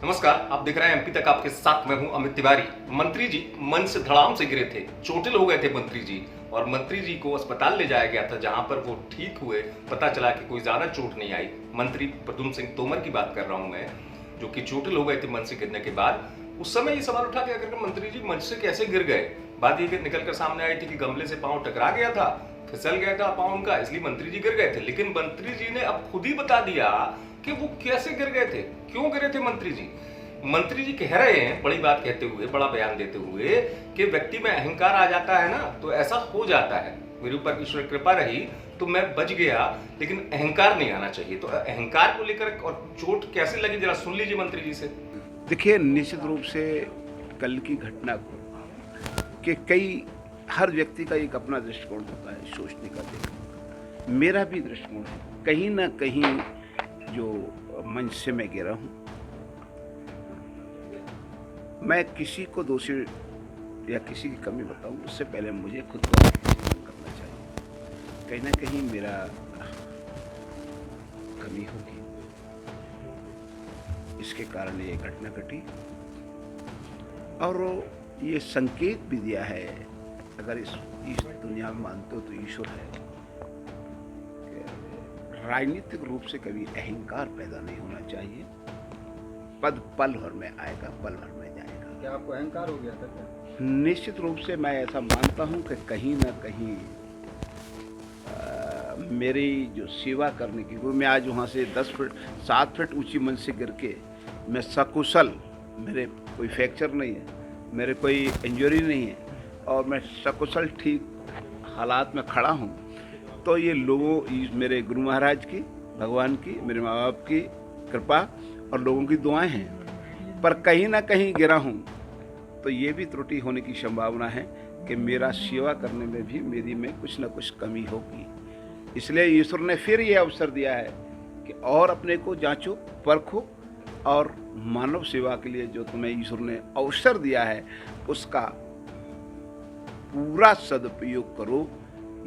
नमस्कार, आप देख रहे हैं एमपी तक, आपके साथ मैं हूं अमित तिवारी। मंत्री जी मंच से धड़ाम से गिरे थे, चोटिल हो गए थे मंत्री जी, और मंत्री जी को अस्पताल ले जाया गया था जहां पर वो ठीक हुए। पता चला कि कोई ज्यादा चोट नहीं आई। मंत्री प्रद्युम्न सिंह तोमर की बात कर रहा हूं मैं, जो कि चोटिल हो गए थे मंच से गिरने के बाद। उस समय ये सवाल उठा के अगर मंत्री जी मंच से कैसे गिर गए। बात ये निकल कर सामने आई थी कि गमले से पांव टकरा गया था, फिसल गया था पांव उनका, इसलिए मंत्री जी गिर गए थे। लेकिन मंत्री जी ने अब खुद ही बता दिया कि वो कैसे गिर गए थे, क्यों गिरे थे मंत्री जी। मंत्री जी कह रहे हैं, बड़ी बात कहते हुए, बड़ा बयान देते हुए, कि व्यक्ति में अहंकार आ जाता है ना तो ऐसा हो जाता है। मेरे ऊपर ईश्वर कृपा रही तो मैं बच गया, लेकिन अहंकार नहीं आना चाहिए। तो अहंकार को लेकर और चोट कैसे लगी, जरा सुन लीजिए मंत्री जी से। देखिए, निश्चित रूप से कल की घटना को कि हर व्यक्ति का एक अपना दृष्टिकोण होता है सोचने का। देखो, मेरा भी दृष्टिकोण है, कहीं ना कहीं जो मंच से मैं गिरा हूँ, मैं किसी को दोषी या किसी की कमी बताऊं उससे पहले मुझे खुद को करना चाहिए। कहीं ना कहीं मेरा कमी होगी, इसके कारण ये घटना घटी। और ये संकेत भी दिया है, अगर इस दुनिया में मानते हो तो ईश्वर है, राजनीतिक रूप से कभी अहंकार पैदा नहीं होना चाहिए। पद पल भर में आएगा, पल भर में जाएगा। क्या आपको अहंकार हो गया था क्या? निश्चित रूप से मैं ऐसा मानता हूं कि कहीं ना कहीं मेरी जो सेवा करने की, मैं आज वहाँ से 7 फीट ऊंची मंच से गिर के मैं सकुशल, मेरे कोई फ्रैक्चर नहीं है, मेरे कोई इंजरी नहीं है, और मैं सकुशल ठीक हालात में खड़ा हूँ, तो ये लोगों, मेरे गुरु महाराज की, भगवान की, मेरे माँ बाप की कृपा और लोगों की दुआएं हैं। पर कहीं ना कहीं गिरा हूँ तो ये भी त्रुटि होने की संभावना है कि मेरा सेवा करने में भी मेरी में कुछ ना कुछ कमी होगी। इसलिए ईश्वर ने फिर ये अवसर दिया है कि और अपने को जांचो, परखो, और मानव सेवा के लिए जो तुम्हें ईश्वर ने अवसर दिया है उसका पूरा सदुपयोग करो।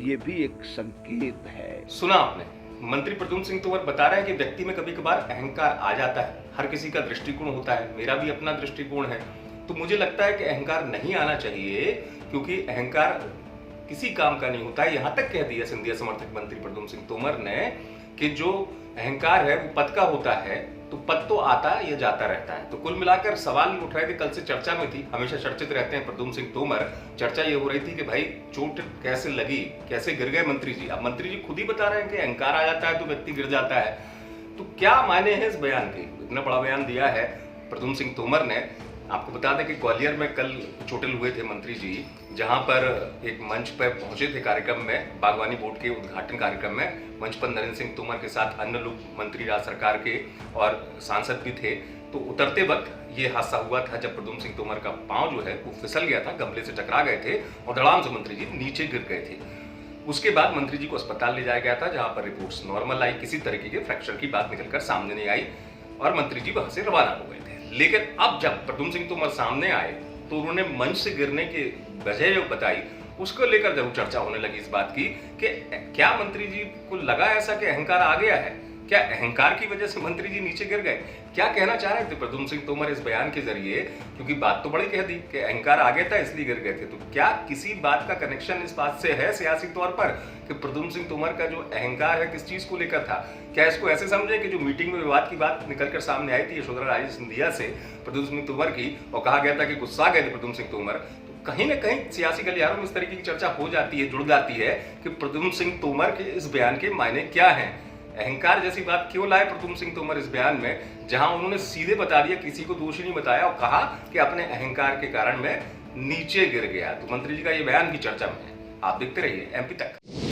ये भी एक संकेत है। सुना आपने, मंत्री प्रद्युम्न सिंह तोमर बता रहे हैं कि व्यक्ति में कभी कभार अहंकार आ जाता है। हर किसी का दृष्टिकोण होता है, मेरा भी अपना दृष्टिकोण है। तो मुझे लगता है कि अहंकार नहीं आना चाहिए, क्योंकि अहंकार किसी काम का नहीं होता है। यहां तक कह दिया सिंधिया समर्थक मंत्री प्रद्युम्न सिंह तोमर ने कि जो अहंकार है वो पद का होता है, तो पद तो आता या जाता रहता है। तो कुल मिलाकर सवाल उठ रहे थे, कल से चर्चा में थी, हमेशा चर्चित रहते हैं प्रद्युम्न सिंह तोमर। चर्चा ये हो रही थी कि भाई चोट कैसे लगी, कैसे गिर गए मंत्री जी। अब मंत्री जी खुद ही बता रहे हैं कि अहंकार आ जाता है तो व्यक्ति गिर जाता है। तो क्या मायने हैं इस बयान के? इतना बड़ा बयान दिया है प्रद्युम्न सिंह तोमर ने। आपको बता दें कि ग्वालियर में कल चोटिल हुए थे मंत्री जी, जहां पर एक मंच पर पहुंचे थे कार्यक्रम में, बागवानी बोर्ड के उद्घाटन कार्यक्रम में। मंच पर नरेंद्र सिंह तोमर के साथ अन्य लोग मंत्री राज्य सरकार के और सांसद भी थे। तो उतरते वक्त ये हादसा हुआ था जब प्रद्युम्न सिंह तोमर का पांव जो है वो फिसल गया था, गमले से टकरा गए थे और धड़ाम से मंत्री जी नीचे गिर गए थे। उसके बाद मंत्री जी को अस्पताल ले जाया गया था, जहां पर रिपोर्ट्स नॉर्मल आई, किसी तरीके के फ्रैक्चर की बात निकलकर सामने नहीं आई, और मंत्री जी वहां से रवाना हो गए थे। लेकिन अब जब प्रद्युम्न सिंह तोमर सामने आए तो उन्होंने मंच से गिरने की वजह जो बताई, उसको लेकर जरूर चर्चा होने लगी इस बात की कि क्या मंत्री जी को लगा ऐसा कि अहंकार आ गया है, क्या अहंकार की वजह से मंत्री जी नीचे गिर गए। क्या कहना चाह रहे थे प्रद्युम्न सिंह तोमर इस बयान के जरिए, क्योंकि बात तो बड़ी कह दी कि अहंकार आ गया था इसलिए गिर गए थे। तो क्या किसी बात का कनेक्शन इस बात से है सियासी तौर पर कि प्रद्युम्न सिंह तोमर का जो अहंकार है किस चीज को लेकर था? क्या इसको ऐसे समझे कि जो मीटिंग में विवाद की बात निकलकर सामने आई थी यशोधरा राजे सिंधिया से प्रद्युम्न सिंह तोमर की, और कहा गया था कि गुस्सा गए थे प्रद्युम्न सिंह तोमर, तो कहीं ना कहीं सियासी गलियारों में इस तरीके की चर्चा हो जाती है, जुड़ जाती है कि प्रद्युम्न सिंह तोमर के इस बयान के मायने क्या हैं, अहंकार जैसी बात क्यों लाए प्रद्युम्न सिंह तोमर इस बयान में, जहां उन्होंने सीधे बता दिया, किसी को दोषी नहीं बताया, और कहा कि अपने अहंकार के कारण मैं नीचे गिर गया। तो मंत्री जी का ये बयान की चर्चा में है। आप देखते रहिए एमपी तक।